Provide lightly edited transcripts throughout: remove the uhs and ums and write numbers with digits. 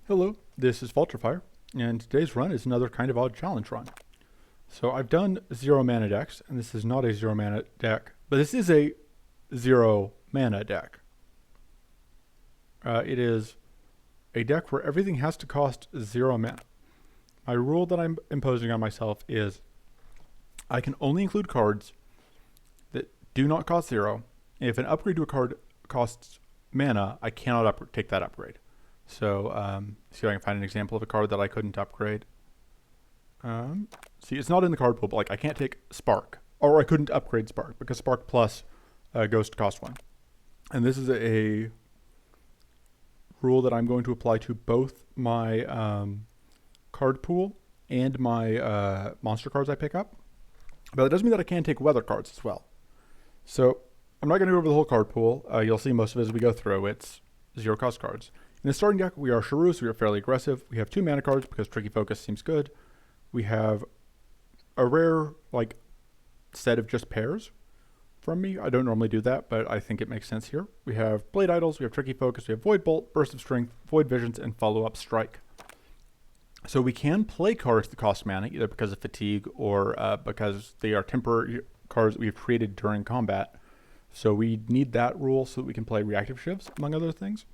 Hello, this is Vulturefire, and today's run is another kind of odd challenge run. So I've done 0 mana decks, and this is not a 0 mana deck, but this is a 0 mana deck. It is a deck where everything has to cost 0 mana. My rule that I'm imposing on myself is I can only include cards that do not cost 0. If an upgrade to a card costs mana, I cannot take that upgrade. So, see if I can find an example of a card that I couldn't upgrade. See, it's not in the card pool, but like I can't take Spark, or I couldn't upgrade Spark because Spark Plus goes to cost 1. And this is a rule that I'm going to apply to both my card pool and my monster cards I pick up. But that doesn't mean that I can take weather cards as well. So I'm not going to go over the whole card pool. You'll see most of it as we go through. It's 0 cost cards. In the starting deck, we are Shah'Ru, so we are fairly aggressive. We have 2 mana cards because Tricky Focus seems good. We have a rare set of just pairs from me. I don't normally do that, but I think it makes sense here. We have Blade Idols, we have Tricky Focus, we have Void Bolt, Burst of Strength, Void Visions, and Follow-Up Strike. So we can play cards that cost mana, either because of fatigue or because they are temporary cards that we've created during combat. So we need that rule so that we can play reactive shivs, among other things.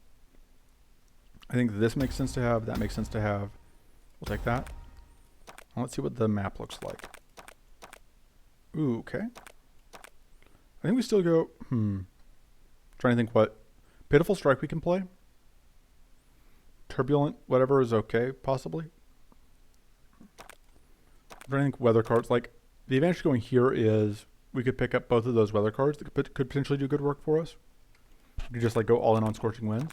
I think this makes sense to have, that makes sense to have. We'll take that. Now let's see what the map looks like. Ooh, okay. I think we still go, trying to think what Pitiful Strike we can play. Turbulent, whatever is okay, possibly. I'm trying to think weather cards. Like, the advantage going here is we could pick up both of those weather cards that could potentially do good work for us. We could just go all in on Scorching Winds.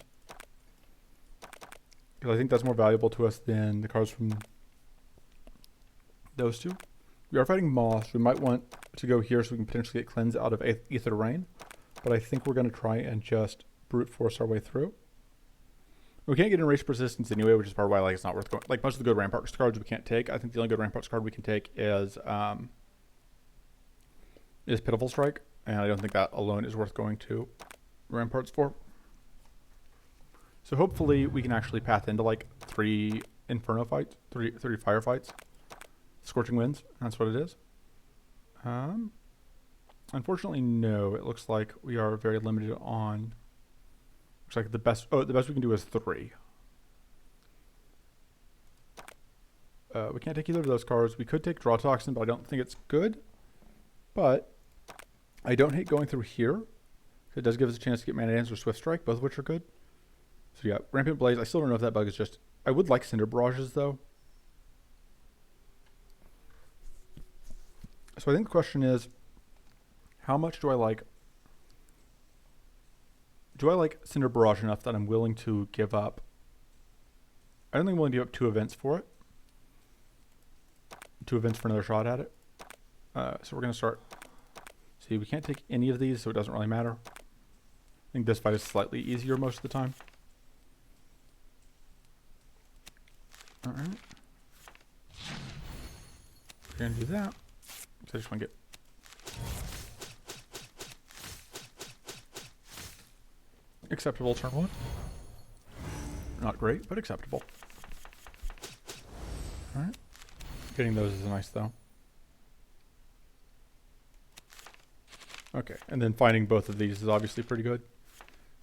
Because I think that's more valuable to us than the cards from those two. We are fighting Moss. We might want to go here so we can potentially get Cleanse out of Ether Rain. But I think we're going to try and just brute force our way through. We can't get Enraged Persistence anyway, which is part of why it's not worth going. Most of the good Ramparts cards we can't take. I think the only good Ramparts card we can take is Pitiful Strike. And I don't think that alone is worth going to Ramparts for. So hopefully we can actually path into 3 Inferno fights, 3 fire fights. Scorching Winds, that's what it is. Unfortunately, no. It looks like we are very limited on. Looks like the best we can do is 3. We can't take either of those cards. We could take Draw Toxin, but I don't think it's good. But I don't hate going through here. It does give us a chance to get Mana Dance or Swift Strike, both of which are good. So yeah, Rampant Blaze. I still don't know if that bug is just. I would like Cinder Barrages though. So I think the question is, how much do I like? Do I like Cinder Barrage enough that I'm willing to give up? I don't think I'm willing to give up 2 events for it. 2 events for another shot at it. So we're gonna start. See, we can't take any of these, so it doesn't really matter. I think this fight is slightly easier most of the time. All right. We're gonna do that. So I just want to get. Acceptable turn 1. Not great, but acceptable. Alright. Getting those is nice though. Okay, and then finding both of these is obviously pretty good.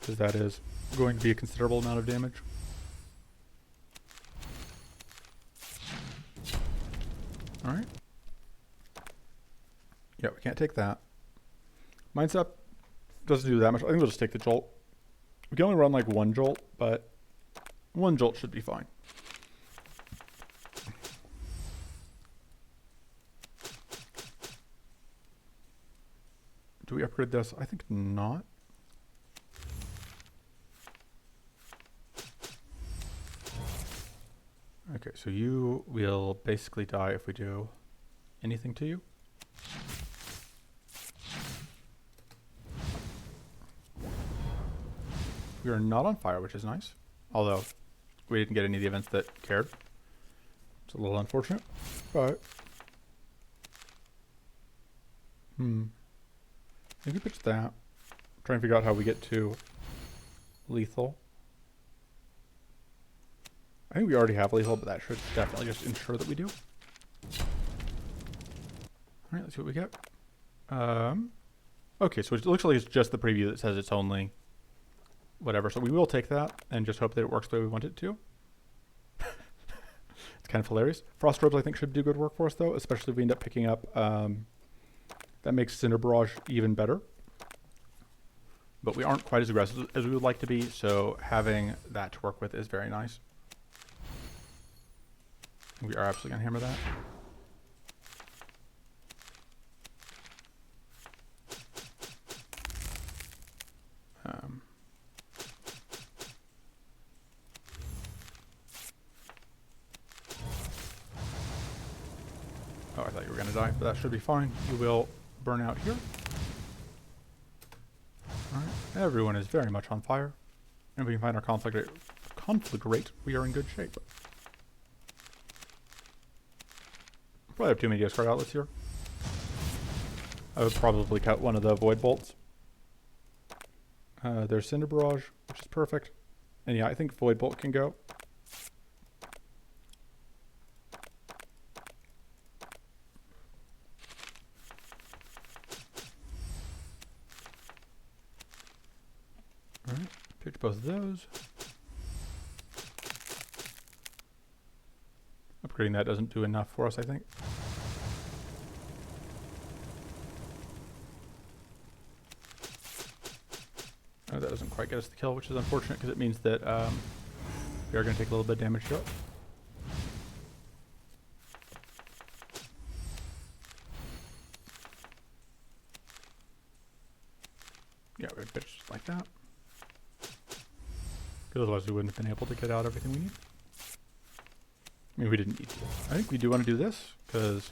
Because that is going to be a considerable amount of damage. Alright. Yeah, we can't take that. Mindset doesn't do that much. I think we'll just take the Jolt. We can only run 1 Jolt, but 1 Jolt should be fine. Do we upgrade this? I think not. Okay, so you will basically die if we do anything to you. We are not on fire, which is nice. Although, we didn't get any of the events that cared. It's a little unfortunate, but... I think we pitch that. Trying to figure out how we get to lethal. I think we already have lethal, but that should definitely just ensure that we do. Alright, let's see what we get. Okay, so it looks like it's just the preview that says it's only whatever. So we will take that and just hope that it works the way we want it to. It's kind of hilarious. Frost Robes I think should do good work for us though, especially if we end up picking up, that makes Cinder Barrage even better. But we aren't quite as aggressive as we would like to be, so having that to work with is very nice. We are absolutely going to hammer that. Oh, I thought you were going to die, but that should be fine. You will burn out here. Alright, everyone is very much on fire. And if we can find our conflict rate, we are in good shape. Probably have too many discard outlets here. I would probably cut one of the Void Bolts. There's Cinder Barrage, which is perfect. And yeah, I think Void Bolt can go. Alright, pitch both of those. Upgrading that doesn't do enough for us, I think. Oh, that doesn't quite get us the kill, which is unfortunate because it means that we are going to take a little bit of damage to it. Yeah, we're pitched like that. Because otherwise we wouldn't have been able to get out everything we need. I mean, we didn't need to. I think we do want to do this, because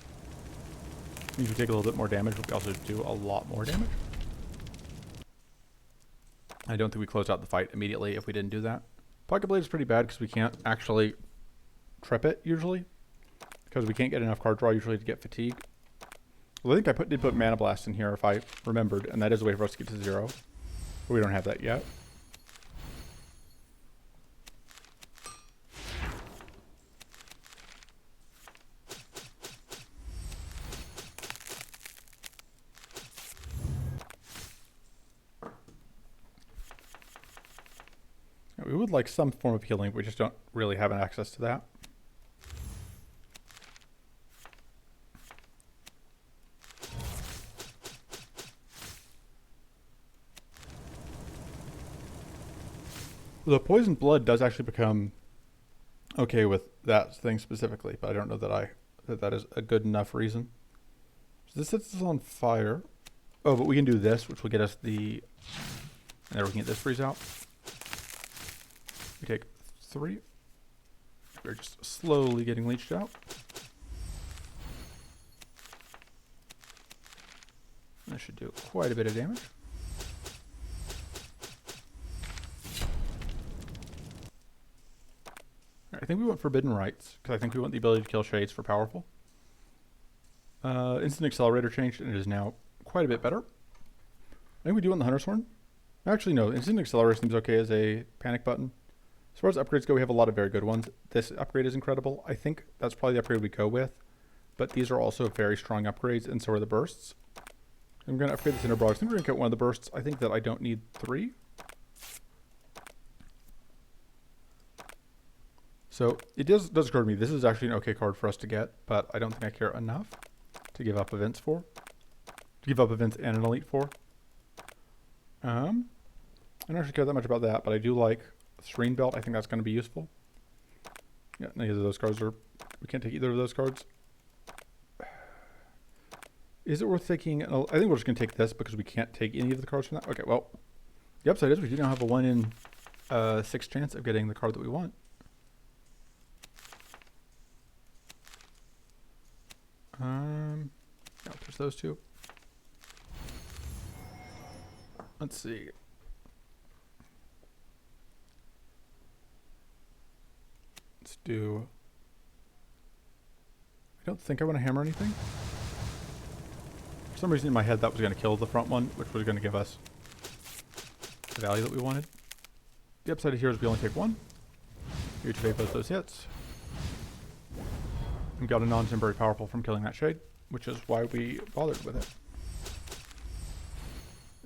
it means we take a little bit more damage, but we also do a lot more damage. I don't think we closed out the fight immediately if we didn't do that. Pocket Blade is pretty bad because we can't actually trip it, usually. Because we can't get enough card draw, usually, to get fatigue. Well, I think I did put Mana Blast in here, if I remembered, and that is a way for us to get to 0. But we don't have that yet. We would like some form of healing, but we just don't really have access to that. The Poison Blood does actually become okay with that thing specifically, but I don't know that that is a good enough reason. So this sets us on fire. Oh, but we can do this, which will get us the... And then we can get this freeze out. We take 3. We're just slowly getting leached out. That should do quite a bit of damage. I think we want Forbidden Rites, because I think we want the ability to kill Shades for powerful. Instant Accelerator changed, and it is now quite a bit better. I think we do want the Hunter's Horn. Actually, no. Instant Accelerator seems okay as a panic button. As far as upgrades go, we have a lot of very good ones. This upgrade is incredible. I think that's probably the upgrade we go with. But these are also very strong upgrades, and so are the bursts. I'm going to upgrade the Cinder Barrage. I think we're going to get one of the bursts. I think that I don't need 3. So it does occur to me, this is actually an okay card for us to get, but I don't think I care enough to give up events for. To give up events and an elite for. I don't actually care that much about that, but I do like Serene Belt. I think that's going to be useful. Yeah, neither of those cards are... We can't take either of those cards. Is it worth taking... I think we're just going to take this because we can't take any of the cards from that. Okay, well, the upside is we do now have a 1 in 6 chance of getting the card that we want. Yeah, there's those two. Let's see. Let's do... I don't think I want to hammer anything. For some reason in my head that was going to kill the front one, which was going to give us the value that we wanted. The upside here is we only take 1. You evade both those hits. And got a non-temporary powerful from killing that shade, which is why we bothered with it.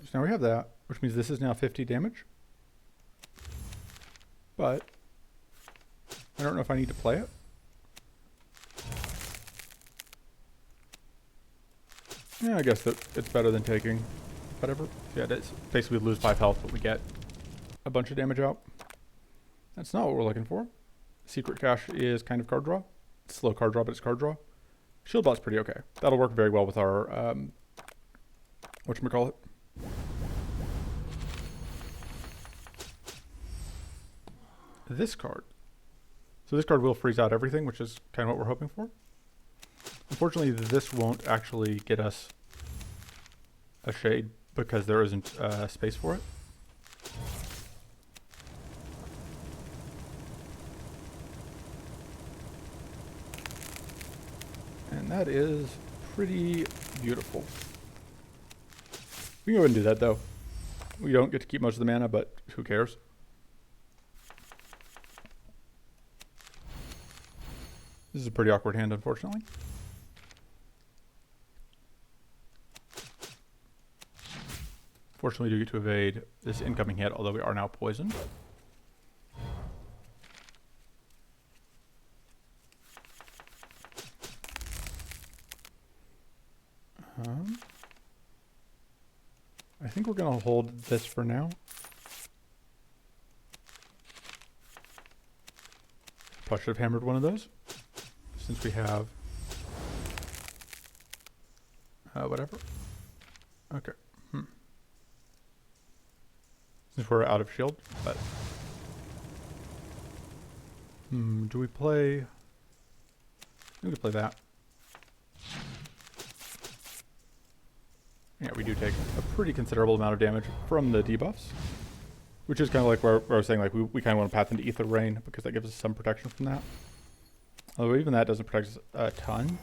So now we have that, which means this is now 50 damage. But I don't know if I need to play it. Yeah, I guess that it's better than taking whatever. Yeah, it's basically we lose 5 health, but we get a bunch of damage out. That's not what we're looking for. Secret cache is kind of card draw. It's slow card draw, but it's card draw. Shield bot's pretty okay. That'll work very well with our whatchamacallit. This card. So this card will freeze out everything, which is kind of what we're hoping for. Unfortunately, this won't actually get us a shade because there isn't space for it. And that is pretty beautiful. We can go ahead and do that though. We don't get to keep most of the mana, but who cares? This is a pretty awkward hand, unfortunately. Fortunately, we do get to evade this incoming hit, although we are now poisoned. I think we're going to hold this for now. Probably should have hammered one of those, since we have whatever. Okay. Since we're out of shield, but do we play? We could play that. Yeah, we do take a pretty considerable amount of damage from the debuffs, which is kind of like where I was saying, like we kind of want to path into Ether Rain because that gives us some protection from that. Although even that doesn't protect us a ton.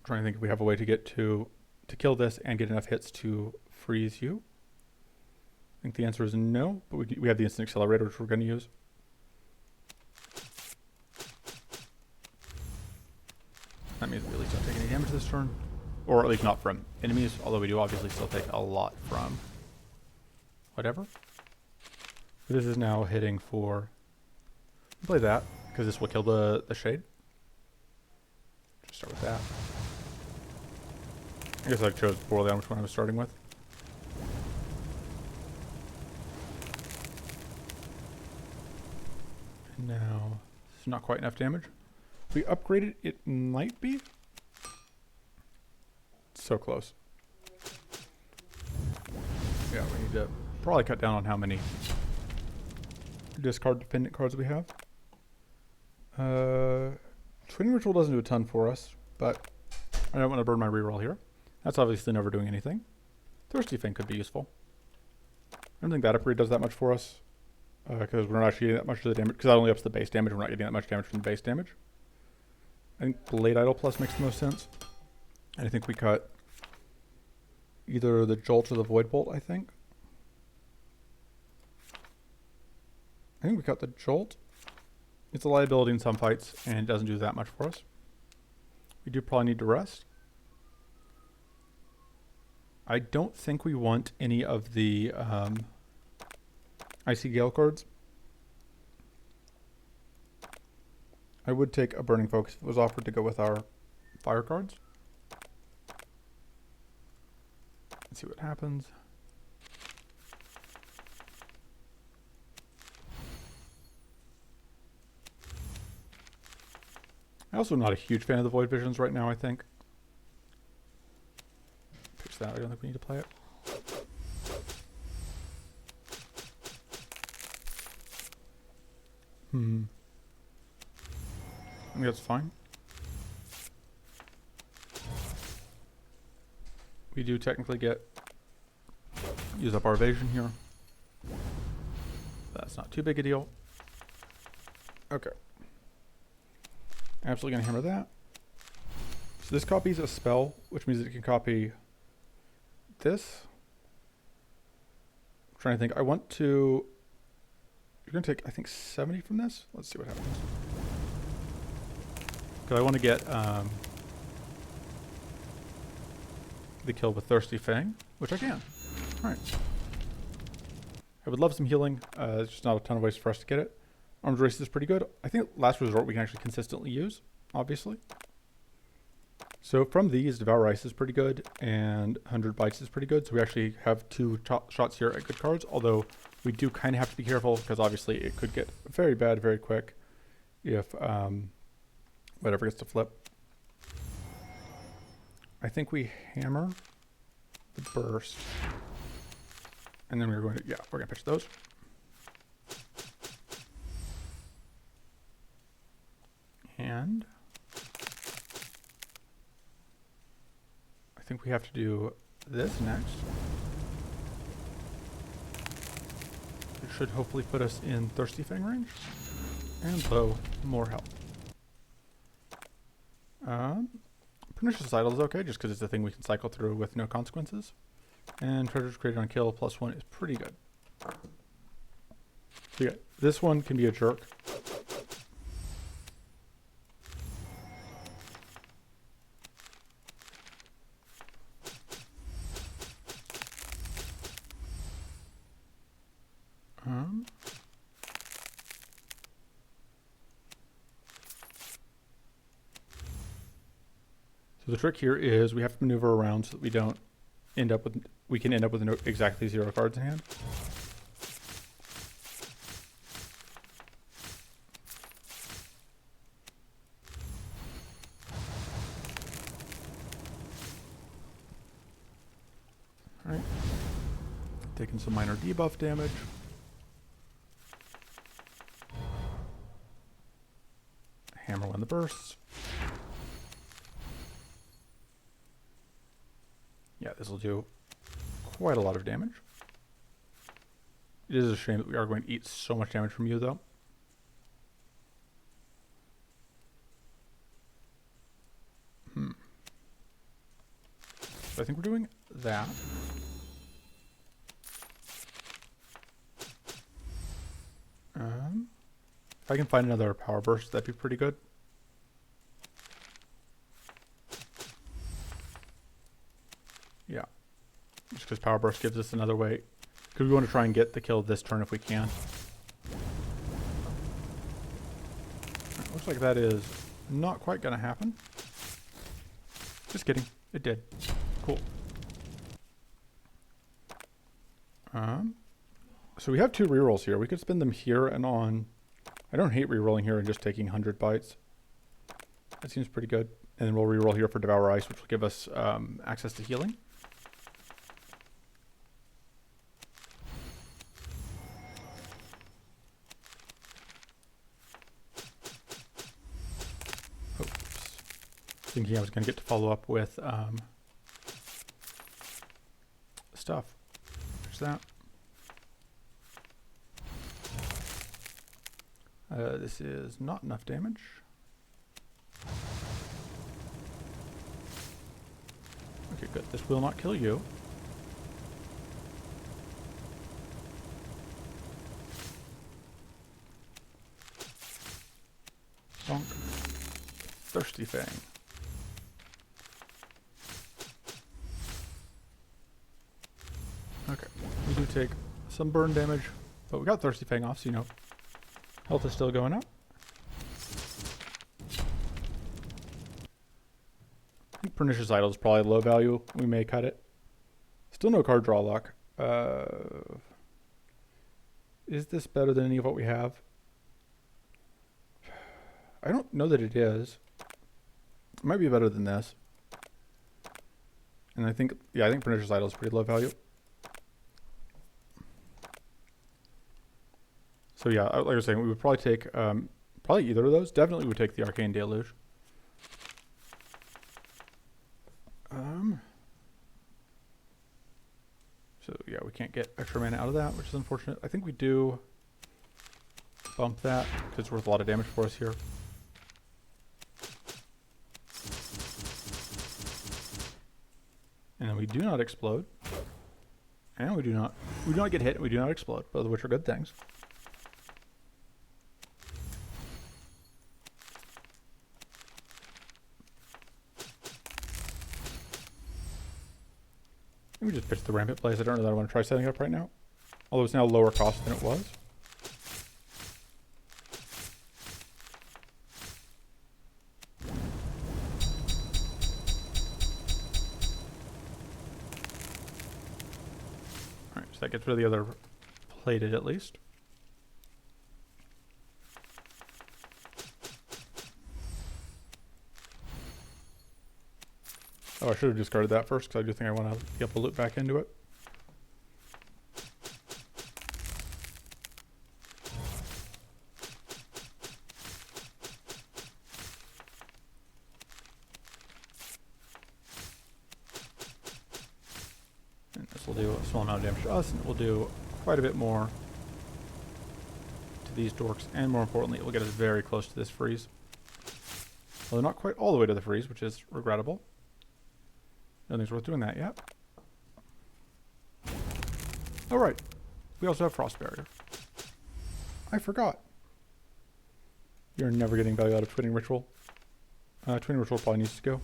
Trying to think if we have a way to get to kill this and get enough hits to freeze you. I think the answer is no, but we have the instant accelerator, which we're going to use. That means we at least don't take any damage this turn, or at least not from enemies, although we do obviously still take a lot from whatever. But this is now hitting for, play that, because this will kill the shade. Just start with that. I guess I chose poorly on which one I was starting with. And now, it's not quite enough damage. If we upgrade it, it might be. It's so close. Yeah, we need to probably cut down on how many discard dependent cards we have. Twin Ritual doesn't do a ton for us, but I don't want to burn my reroll here. That's obviously never doing anything. Thirsty Fang could be useful. I don't think that upgrade does that much for us, because we're not actually getting that much of the damage, because that only ups the base damage, we're not getting that much damage from the base damage. I think Blade Idol Plus makes the most sense. And I think we cut either the Jolt or the Void Bolt, I think. I think we cut the Jolt. It's a liability in some fights, and it doesn't do that much for us. We do probably need to rest. I don't think we want any of the Icy Gale cards. I would take a Burning Focus if it was offered to go with our fire cards. Let's see what happens. I also am not a huge fan of the Void Visions right now, I think. Pitch that, I don't think we need to play it. I think that's fine. We do technically use up our evasion here. That's not too big a deal. Okay. Absolutely gonna hammer that. So this copies a spell, which means it can copy this. I'm trying to think. I want to. You're gonna take, I think, 70 from this. Let's see what happens. Because I want to get the kill with Thirsty Fang, which I can. All right. I would love some healing. There's just not a ton of ways for us to get it. Arms Race is pretty good. I think Last Resort we can actually consistently use, obviously. So from these, Devour Ice is pretty good, and 100 Bites is pretty good. So we actually have two shots here at good cards, although we do kind of have to be careful because obviously it could get very bad very quick if whatever gets to flip. I think we hammer the burst, and then we're going to, yeah, we're going to pitch those. And I think we have to do this next. It should hopefully put us in Thirsty Fang range and blow more health. Pernicious Idol is okay just because it's a thing we can cycle through with no consequences. And Treasures Created on Kill +1 is pretty good. So yeah, this one can be a jerk. So the trick here is we have to maneuver around so that we don't end up with, we can end up with exactly 0 cards in hand. All right, taking some minor debuff damage. Hammer when the bursts. Yeah, this will do quite a lot of damage. It is a shame that we are going to eat so much damage from you, though. So I think we're doing that. If I can find another power burst, that'd be pretty good. Yeah. Just because power burst gives us another way. Because we want to try and get the kill this turn if we can. Right, looks like that is not quite going to happen. Just kidding. It did. Cool. So we have 2 rerolls here. We could spend them here and on. I don't hate rerolling here and just taking 100 bites. That seems pretty good. And then we'll reroll here for Devour Ice, which will give us access to healing. Oops. Thinking I was going to get to follow up with stuff. There's that. This is not enough damage. Okay, good. This will not kill you. Bonk. Thirsty Fang. Okay, we do take some burn damage, but we got Thirsty Fang off, so you know, health is still going up. I think Pernicious Idol is probably low value. We may cut it. Still no card draw luck. Is this better than any of what we have? I don't know that it is. It might be better than this. And I think, yeah, I think Pernicious Idol is pretty low value. So yeah, like I was saying, we would probably take probably either of those. Definitely would take the Arcane Deluge. So yeah, we can't get extra mana out of that, which is unfortunate. I think we do bump that because it's worth a lot of damage for us here. And then we do not explode. And we do not get hit, and we do not explode, both of which are good things. Let me just pitch the rampant place. I don't know that I want to try setting up right now. Although it's now lower cost than it was. Alright, so that gets rid of the other plated at least. Oh, I should have discarded that first because I do think I want to be able to loop back into it. And this will do a small amount of damage to us, and it will do quite a bit more to these dorks, and more importantly, it will get us very close to this freeze. Although not quite all the way to the freeze, which is regrettable. I don't think it's worth doing that yet. Alright. We also have Frost Barrier. I forgot. You're never getting value out of Twinning Ritual. Twinning Ritual probably needs to go.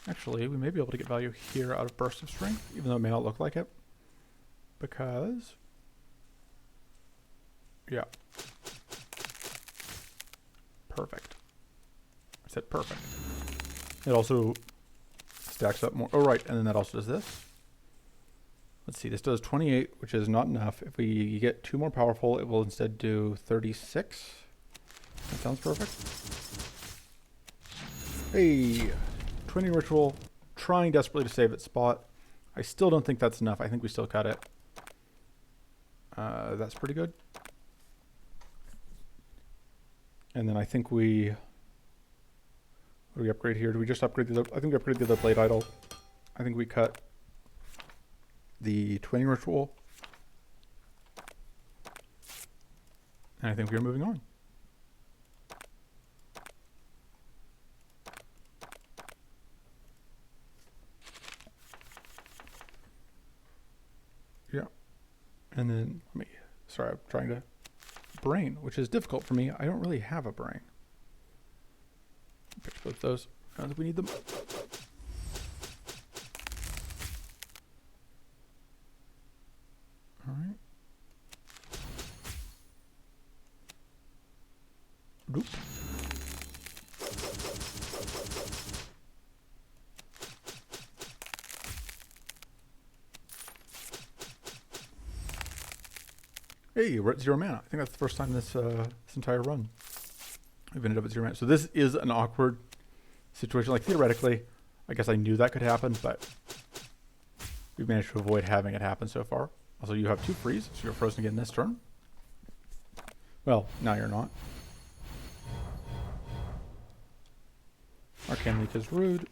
Actually, we may be able to get value here out of Burst of Strength, even though it may not look like it. Because... yeah. Perfect. I said perfect. It also stacks up more. Oh, right. And then that also does this. Let's see. This does 28, which is not enough. If we get 2 more powerful, it will instead do 36. That sounds perfect. Hey! Twinning Ritual, trying desperately to save its spot. I still don't think that's enough. I think we still cut it. That's pretty good. And then I think we... what do we upgrade here? Do we just upgrade the other... I think we upgrade the other Blade Idol. I think we cut the Twinning Ritual. And I think we are moving on. Yeah. And then, sorry, I'm trying to brain, which is difficult for me. I don't really have a brain. Pitch both those. I don't think we need them. All right. Doop. Hey, we're at 0 mana. I think that's the first time this entire run we've ended up at 0 mana. So this is an awkward situation. Like, theoretically, I guess I knew that could happen, but we've managed to avoid having it happen so far. Also, you have 2 freeze, so you're frozen again this turn. Well, now you're not. Arcane Leak is rude.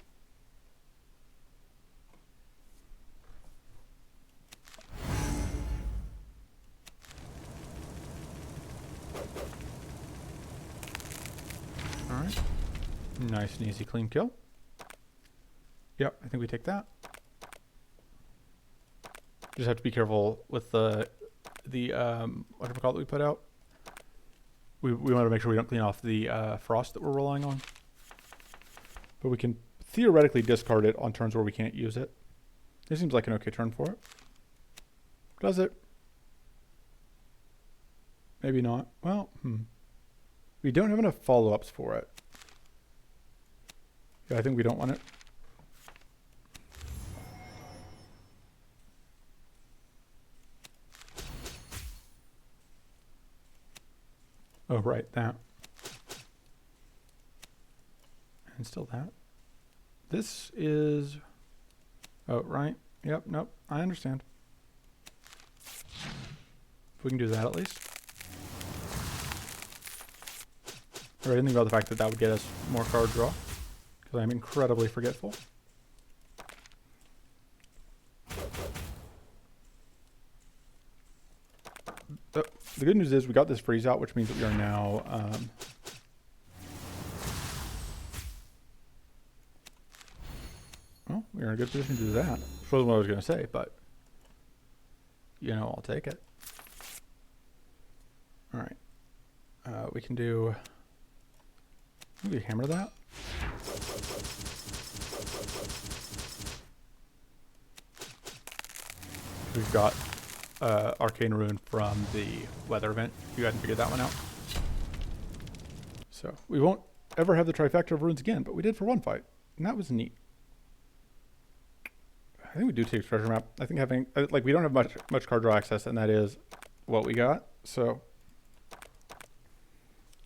Alright. Nice and easy clean kill. Yep, I think we take that. Just have to be careful with the whatchamacallit we put out. We want to make sure we don't clean off the frost that we're relying on. But we can theoretically discard it on turns where we can't use it. This seems like an okay turn for it. Does it? Maybe not. Well, we don't have enough follow-ups for it. Yeah, I think we don't want it. Oh, right, that. And still that. This is... oh, right. Yep, nope, I understand. If we can do that at least. Or I didn't think about the fact that that would get us more card draw, because I'm incredibly forgetful. the good news is we got this freeze out, which means that we are now well, we're in a good position to do that. Which wasn't what I was going to say, but you know, I'll take it. All right. We can do, maybe hammer that. We've got Arcane Rune from the weather event. You hadn't figured that one out. So we won't ever have the trifecta of runes again, but we did for one fight, and that was neat. I think we do take treasure map. I think having, like, we don't have much card draw access, and that is what we got. So,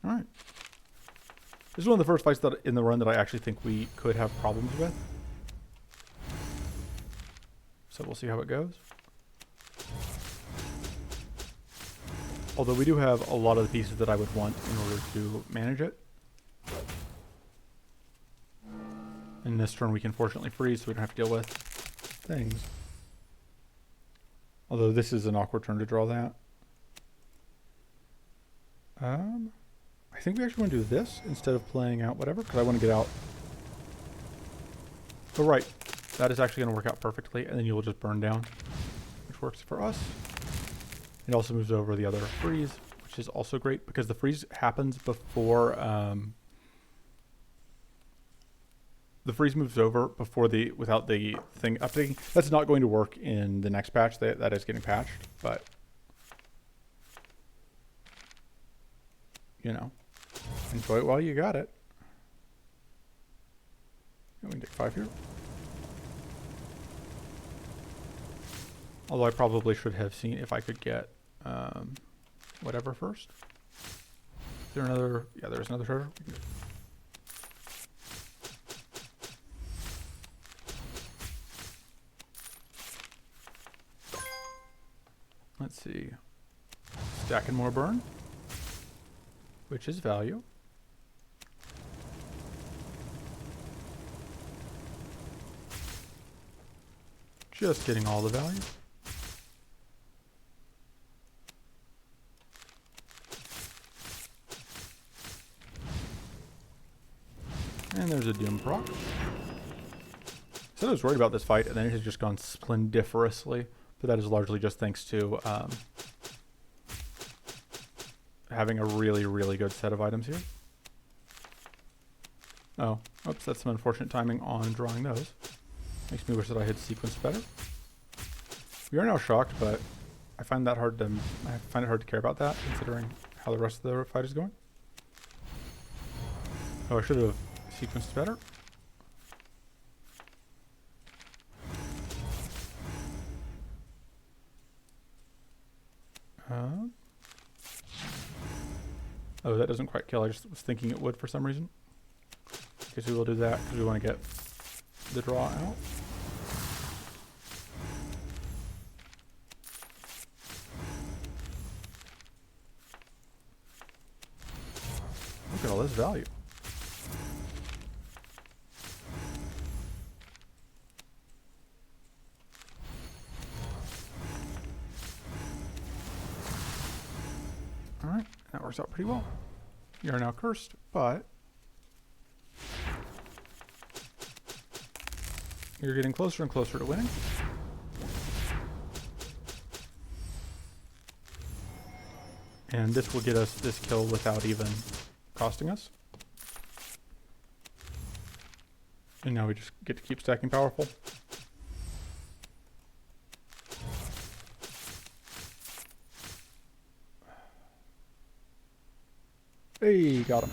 all right. This is one of the first fights that in the run that I actually think we could have problems with. So we'll see how it goes. Although we do have a lot of the pieces that I would want in order to manage it. In this turn we can fortunately freeze, so we don't have to deal with things. Although this is an awkward turn to draw that. I think we actually want to do this instead of playing out whatever, because I want to get out. Oh right, that is actually going to work out perfectly, and then you will just burn down, which works for us. It also moves over the other freeze, which is also great because the freeze happens before the freeze moves over before the without the thing updating. That's not going to work in the next patch. That is getting patched, but you know, enjoy it while you got it. We can take 5 here. Although I probably should have seen if I could get whatever first. Is there another? Yeah, there's another treasure. Let's see. Stacking more burn, which is value. Just getting all the value. And there's a Doom proc. So I was worried about this fight, and then it has just gone splendiferously. But that is largely just thanks to having a really, really good set of items here. Oh, oops, that's some unfortunate timing on drawing those. Makes me wish that I had sequenced better. We are now shocked, but I find it hard to care about that, considering how the rest of the fight is going. Oh, I should have sequenced better. Oh, that doesn't quite kill. I just was thinking it would for some reason. Okay, so we'll do that because we want to get the draw out. Look at all this value. Alright, that works out pretty well. You are now cursed, but you're getting closer and closer to winning. And this will get us this kill without even costing us. And now we just get to keep stacking powerful. Hey, got him.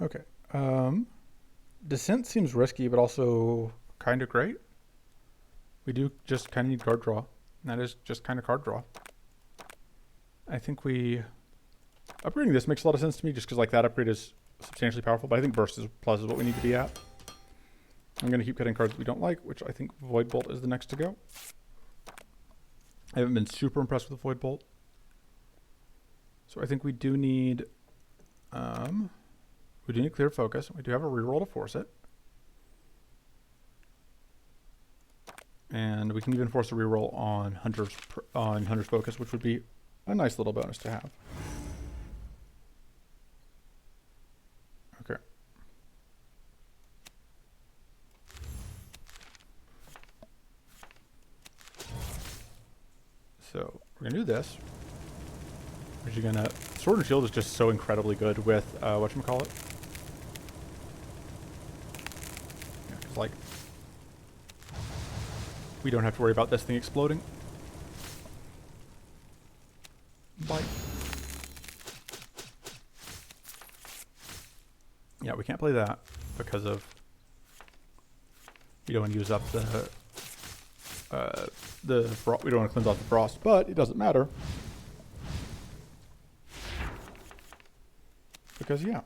Okay. Descent seems risky, but also kind of great. We do just kind of need card draw. And that is just kind of card draw. I think upgrading this makes a lot of sense to me just because like that upgrade is substantially powerful, but I think Burst Plus is what we need to be at. I'm going to keep cutting cards that we don't like, which I think Void Bolt is the next to go. I haven't been super impressed with the Void Bolt. So I think we do need clear focus. We do have a reroll to force it. And we can even force a reroll on Hunter's Focus, which would be a nice little bonus to have. Okay. So we're gonna do this. Which you're gonna Sword and Shield is just so incredibly good with whatchamacallit. Yeah, 'cause like we don't have to worry about this thing exploding. Bite. Yeah, we can't play that because of we don't want to use up we don't want to cleanse off the frost, but it doesn't matter because yeah.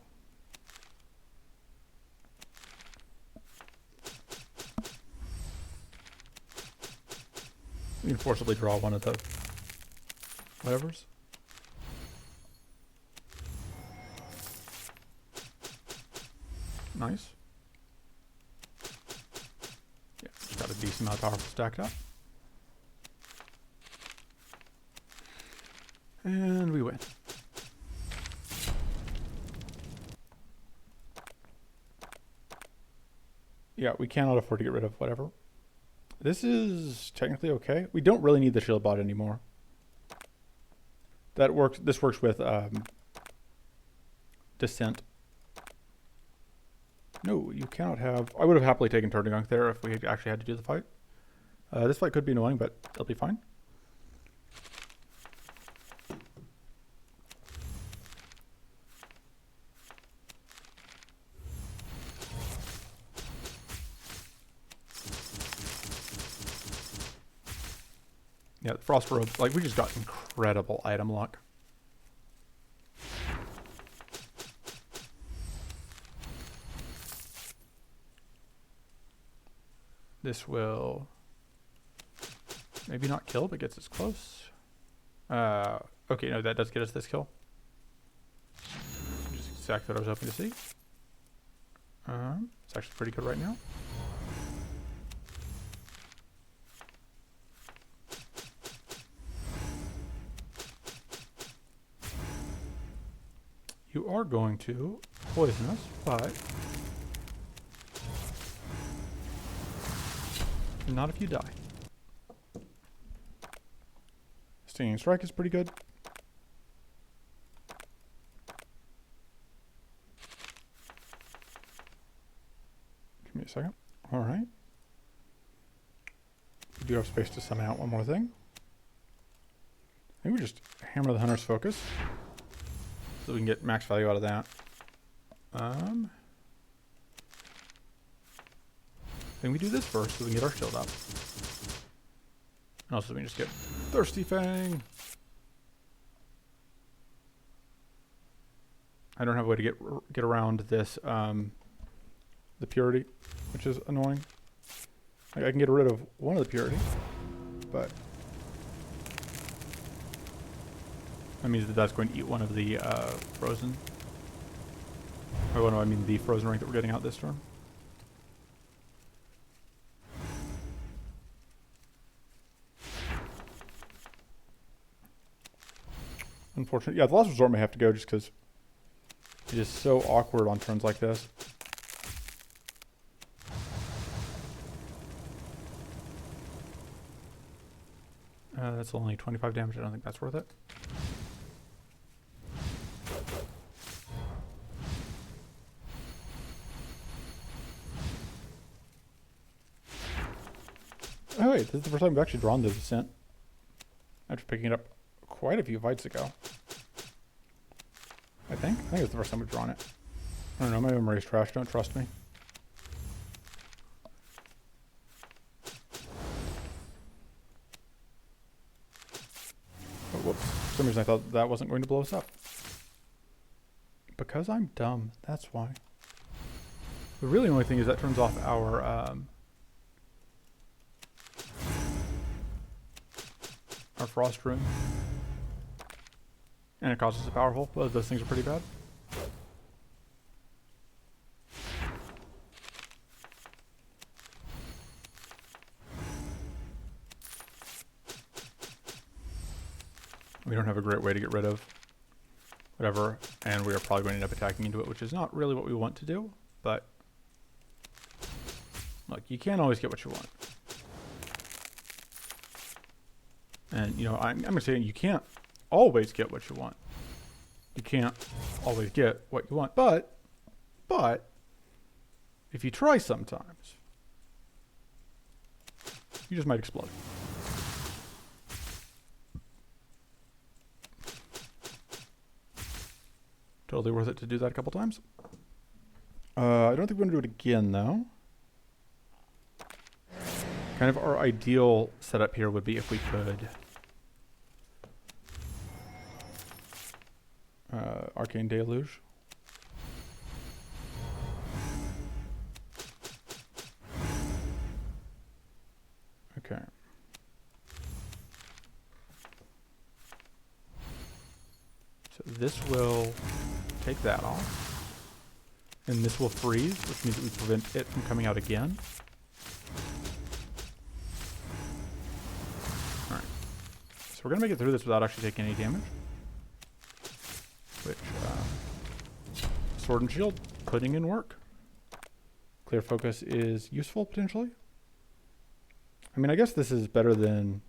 We can forcibly draw one of the whatevers. Nice. Yeah, just got a decent amount of powerful stacked up. And we win. Yeah, we cannot afford to get rid of whatever. This is technically okay. We don't really need the shield bot anymore. That works. This works with Descent. No, you cannot have... I would have happily taken Turnagunk there if we had actually had to do the fight. This fight could be annoying, but it'll be fine. Yeah, the Frost Robe, like, we just got incredible item luck. This will maybe not kill, but gets us close. Okay, no, that does get us this kill. Just exactly what I was hoping to see. It's actually pretty good right now. You are going to poison us, but not if you die. Stinging Strike is pretty good. Give me a second. All right. We do have space to summon out one more thing. I think we just hammer the Hunter's Focus so we can get max value out of that. I think we do this first so we can get our shield up. And also we can just get Thirsty Fang. I don't have a way to get around this, the purity, which is annoying. Like, I can get rid of one of the purity, but that means that that's going to eat one of the frozen. Oh no, I mean the frozen rank that we're getting out this turn. Unfortunately, yeah, the last resort may have to go just because it is so awkward on turns like this. That's only 25 damage. I don't think that's worth it. Oh wait, this is the first time we've actually drawn the Descent after picking it up quite a few fights ago. I think it's the first time we've drawn it. I don't know, my memory is trash, don't trust me. Oh, whoops. For some reason I thought that wasn't going to blow us up. Because I'm dumb, that's why. The really only thing is that turns off our Frost Rune. And it causes a power hole. Both of those things are pretty bad. We don't have a great way to get rid of whatever, and we are probably going to end up attacking into it, which is not really what we want to do, but look, you can't always get what you want. And, you know, I'm going to say you can't always get what you want. You can't always get what you want, but if you try sometimes, you just might explode. Totally worth it to do that a couple times. I don't think we're going to do it again, though. Kind of our ideal setup here would be if we could Arcane Deluge. Okay. So this will take that off. And this will freeze, which means that we prevent it from coming out again. Alright. So we're going to make it through this without actually taking any damage. Which, Sword and Shield, putting in work. Clear Focus is useful, potentially. I mean, I guess this is better than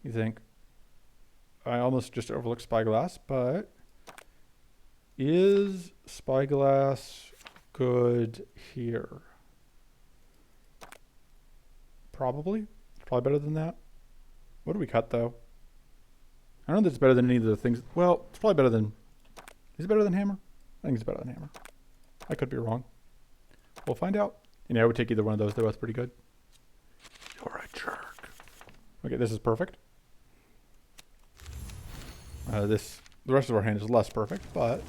you think. I almost just overlooked Spyglass, but is Spyglass good here? Probably. Probably better than that. What do we cut, though? I don't know that it's better than any of the things. Well, it's probably better than... Is it better than Hammer? I think it's better than Hammer. I could be wrong. We'll find out. You know, I would take either one of those. They're both pretty good. You're a jerk. Okay, this is perfect. The rest of our hand is less perfect, but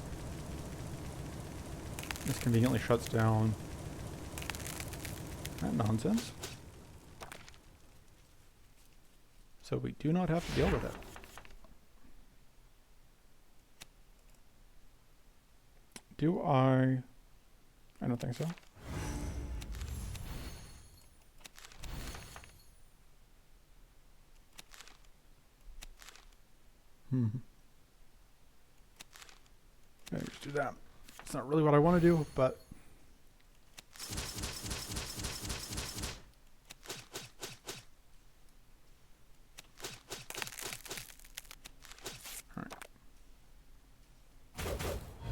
this conveniently shuts down that nonsense. So we do not have to deal with it. Do I don't think so. Okay, just do that. It's not really what I want to do, but alright.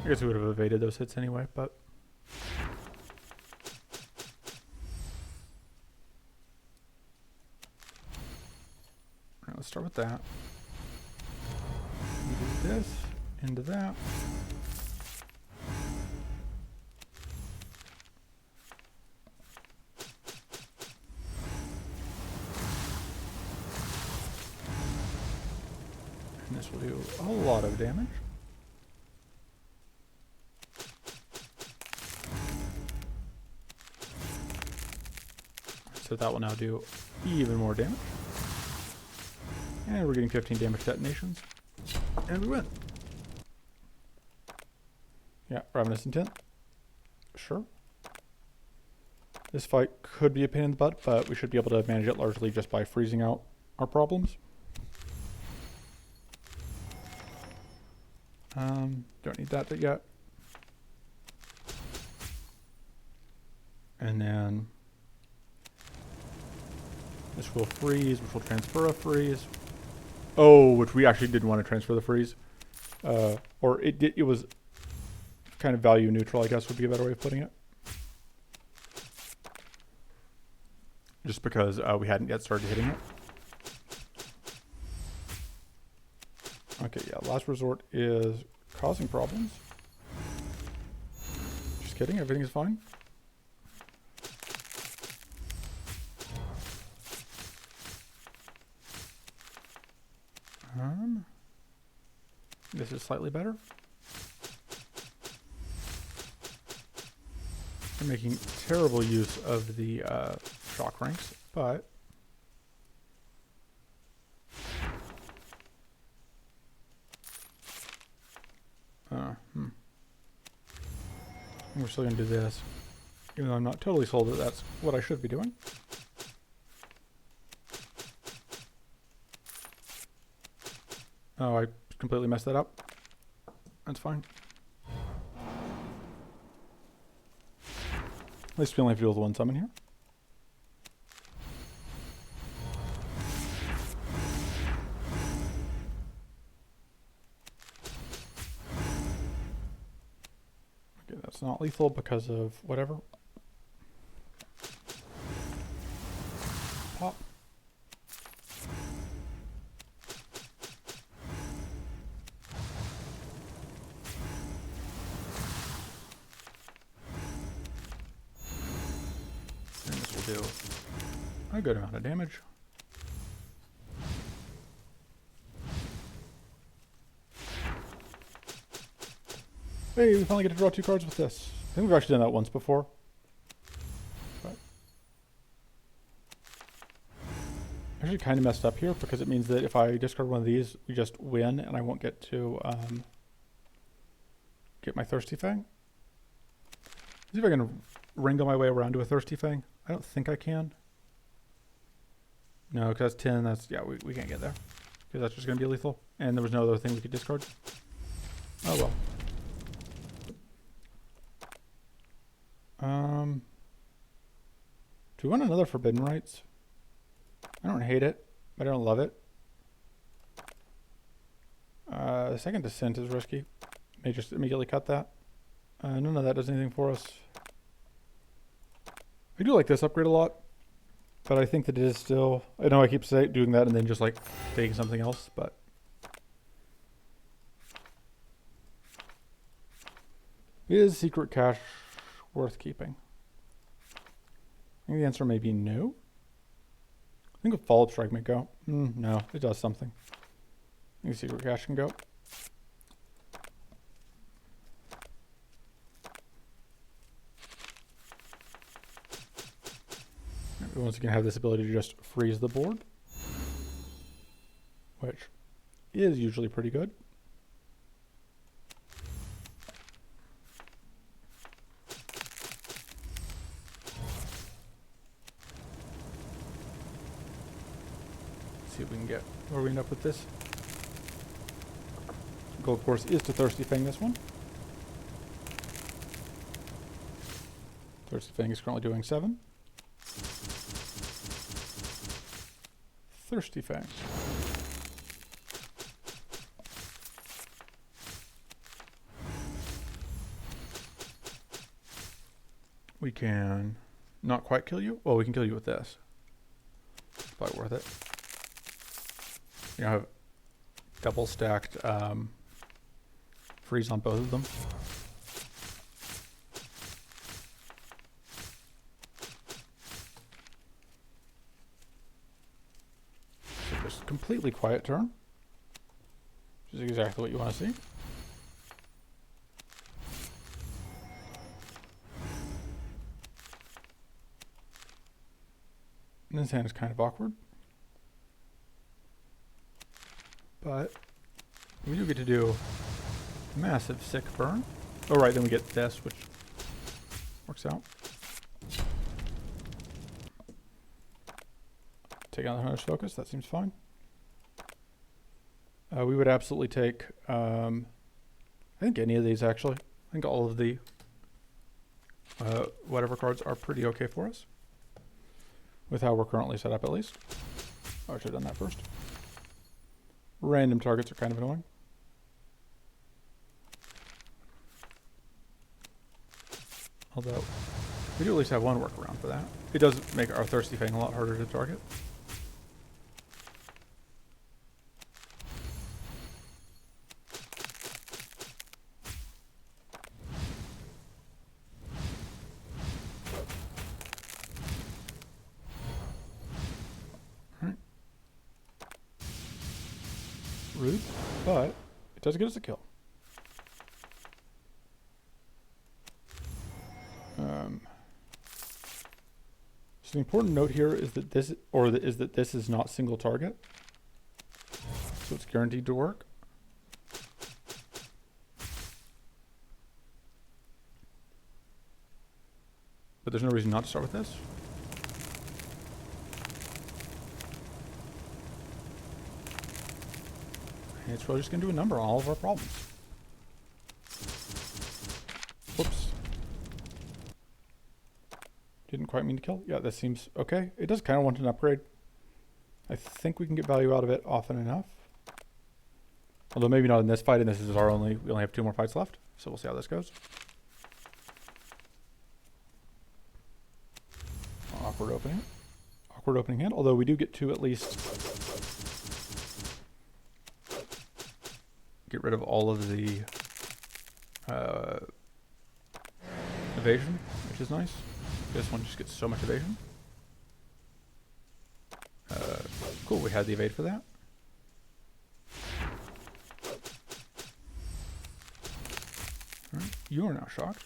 I guess we would have evaded those hits anyway, but alright, let's start with that. Do this into that. And this will do a lot of damage. So that will now do even more damage. And we're getting 15 damage detonations. And we win. Yeah, Ravenous Intent. Sure. This fight could be a pain in the butt, but we should be able to manage it largely just by freezing out our problems. Don't need that yet. And then this will freeze, which will transfer a freeze. Oh, which we actually didn't want to transfer the freeze. Or it was kind of value neutral, I guess would be a better way of putting it. Just because we hadn't yet started hitting it. Okay, yeah, Last Resort is causing problems. Just kidding, everything's fine. This is slightly better. I'm making terrible use of the shock ranks, but we're still going to do this, even though I'm not totally sold that that's what I should be doing. Oh, I completely messed that up. That's fine. At least we only have to deal with one summon here. Okay, that's not lethal because of whatever. Pop. And this will do a good amount of damage. Hey, we finally get to draw 2 cards with this. I think we've actually done that once before. But actually kind of messed up here because it means that if I discard one of these, we just win and I won't get to get my Thirsty Fang. See if I can wrangle my way around to a Thirsty Fang. I don't think I can. No, because that's 10. That's, yeah, we can't get there. Because that's just going to be lethal. And there was no other thing we could discard. Oh well. Do we want another Forbidden Rites? I don't hate it, but I don't love it. The second Descent is risky. May just immediately cut that. None of that does anything for us. I do like this upgrade a lot, but I think that it is still... I know I keep doing that and then just like taking something else, but... Is Secret Cache worth keeping? I think the answer may be no. I think a Follow-Up Strike may go. No, it does something. I think Secret Cache can go. We once again have this ability to just freeze the board, which is usually pretty good. See if we can get where we end up with this. Goal, of course, is to Thirsty Fang this one. Thirsty Fang is currently doing 7. Thirsty Fang. We can not quite kill you. Well, we can kill you with this. Probably worth it. You know, have double stacked freeze on both of them. So just completely quiet turn, which is exactly what you want to see. And this hand is kind of awkward. But we do get to do massive sick burn. Oh right, then we get this, which works out. Take out the Hunter's Focus, that seems fine. We would absolutely take, I think any of these actually. I think all of the whatever cards are pretty okay for us. With how we're currently set up at least. Oh, I should have done that first. Random targets are kind of annoying. Although, we do at least have one workaround for that. It does make our Thirsty Fang a lot harder to target. Rude, but it does get us a kill. So the important note here is that this is not single target, so it's guaranteed to work. But there's no reason not to start with this. And it's really just going to do a number on all of our problems. Whoops. Didn't quite mean to kill. Yeah, this seems okay. It does kind of want an upgrade. I think we can get value out of it often enough. Although maybe not in this fight, and this is we only have 2 more fights left. So we'll see how this goes. Awkward opening. Awkward opening hand, although we do get to at least get rid of all of the evasion, which is nice. This one just gets so much evasion. Cool, we had the evade for that. Alright, you are now shocked.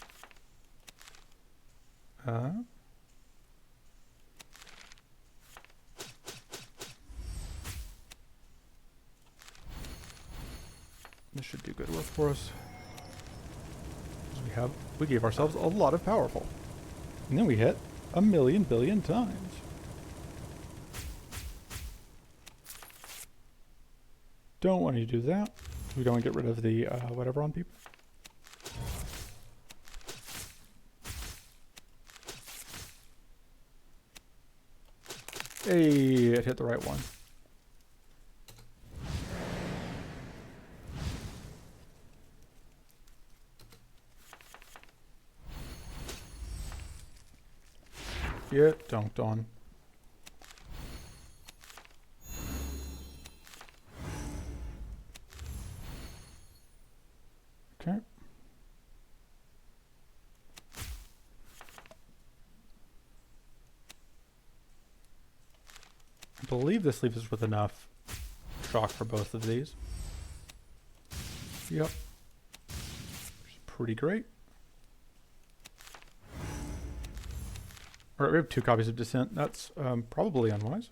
This should do good work for us. We gave ourselves a lot of powerful. And then we hit 1,000,000 billion times. Don't want to do that. We don't want to get rid of the whatever on people. Hey, it hit the right one. Yeah, dunked on. Okay. I believe this leaves us with enough shock for both of these. Yep. Which is pretty great. Alright, we have 2 copies of Descent. That's probably unwise.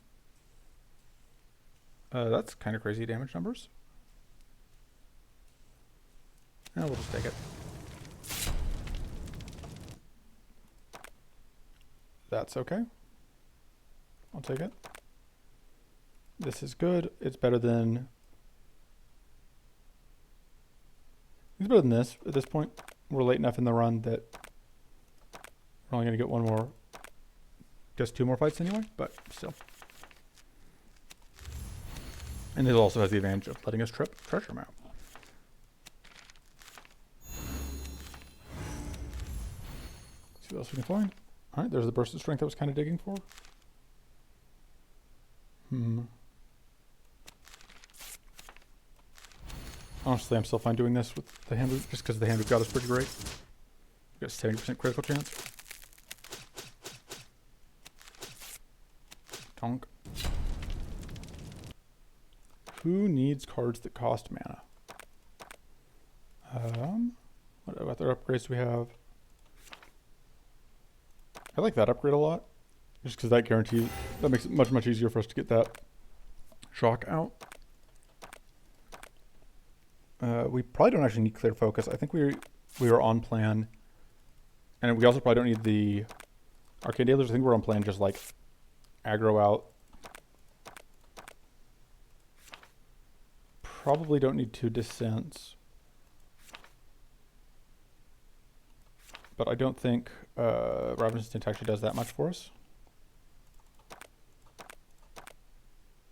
That's kind of crazy damage numbers. Yeah, we'll just take it. That's okay. I'll take it. This is good. It's better than... It's better than this at this point. We're late enough in the run that we're only going to get one more... Just 2 more fights anyway, but still. And it also has the advantage of letting us treasure map. See what else we can find. Alright, there's the burst of strength I was kind of digging for. Honestly, I'm still fine doing this with the hand, just because the hand we've got is pretty great. We've got 70% critical chance. Tonk. Who needs cards that cost mana? What other upgrades do we have? I like that upgrade a lot. Just because that guarantees, that makes it much, much easier for us to get that shock out. We probably don't actually need clear focus. I think we are on plan. And we also probably don't need the arcane dealers. I think we're on plan just like aggro out. Probably don't need 2 descents. But I don't think Ravenous Instinct actually does that much for us.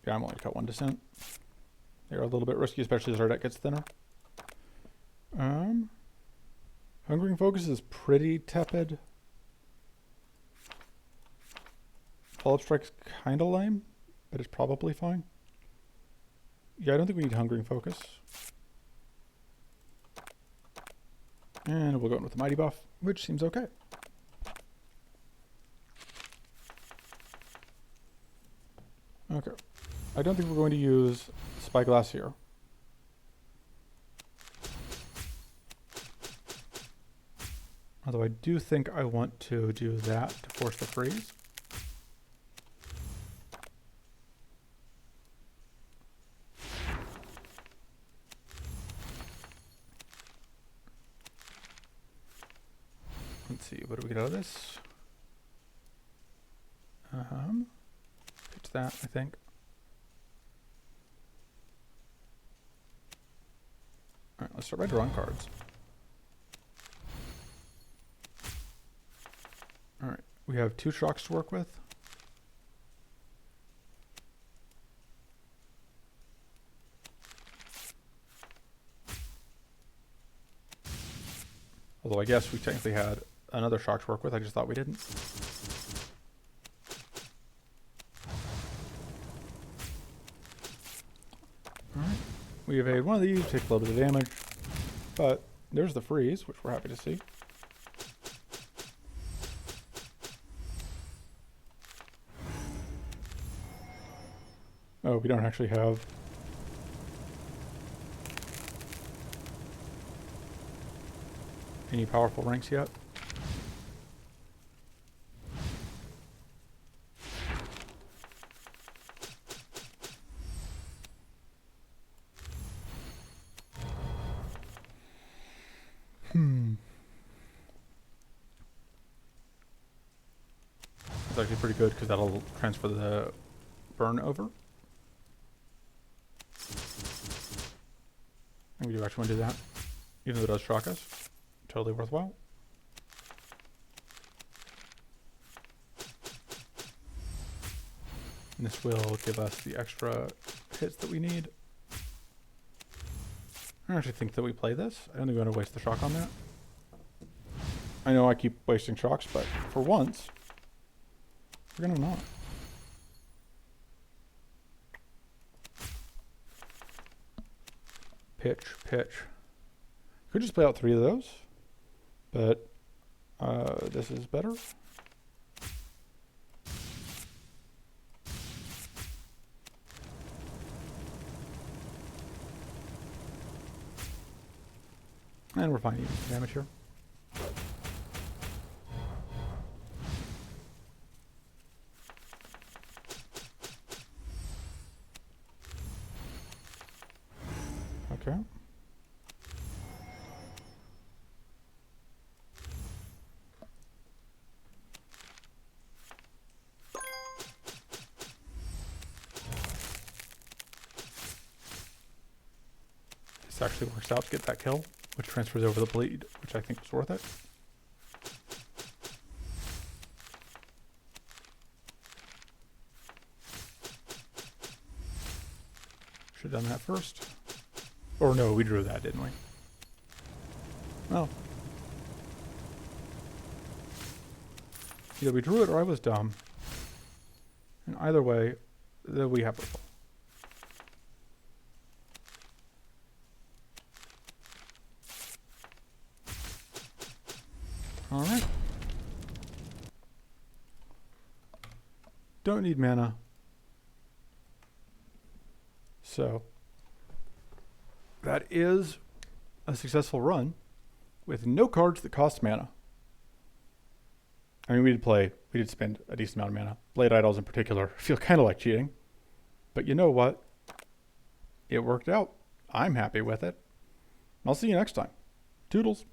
Yeah, I'm only cut 1 descent. They're a little bit risky, especially as our deck gets thinner. Hungering Focus is pretty tepid. Follow-up Strike's kind of lame, but it's probably fine. Yeah, I don't think we need Hungering Focus. And we'll go in with the Mighty buff, which seems okay. Okay. I don't think we're going to use Spyglass here. Although I do think I want to do that to force the freeze. Let's see, what do we get out of this? It's that, I think. Alright, let's start by drawing cards. Alright, we have 2 shocks to work with. Although I guess we technically had another shock to work with, I just thought we didn't. Alright, we evade one of these, take a little bit of damage, but there's the freeze, which we're happy to see. Oh, we don't actually have any powerful ranks yet. It's actually pretty good because that'll transfer the burn over. And we do actually want to do that, even though it does shock us. Totally worthwhile. And this will give us the extra hits that we need. I actually think that we play this. I don't think we want to waste the shock on that. I know I keep wasting shocks, but for once, we're gonna not. Pitch, pitch. Could just play out 3 of those, but this is better. And we're fine even damage here. Okay. This actually works out to get that kill, which transfers over the bleed, which I think was worth it. Should have done that first. Or no, we drew that, didn't we? Well. Either we drew it or I was dumb. And either way, we have purple. Alright. Don't need mana. So, that is a successful run with no cards that cost mana. I mean, we did spend a decent amount of mana. Blade Idols in particular feel kind of like cheating. But you know what? It worked out. I'm happy with it. I'll see you next time. Toodles.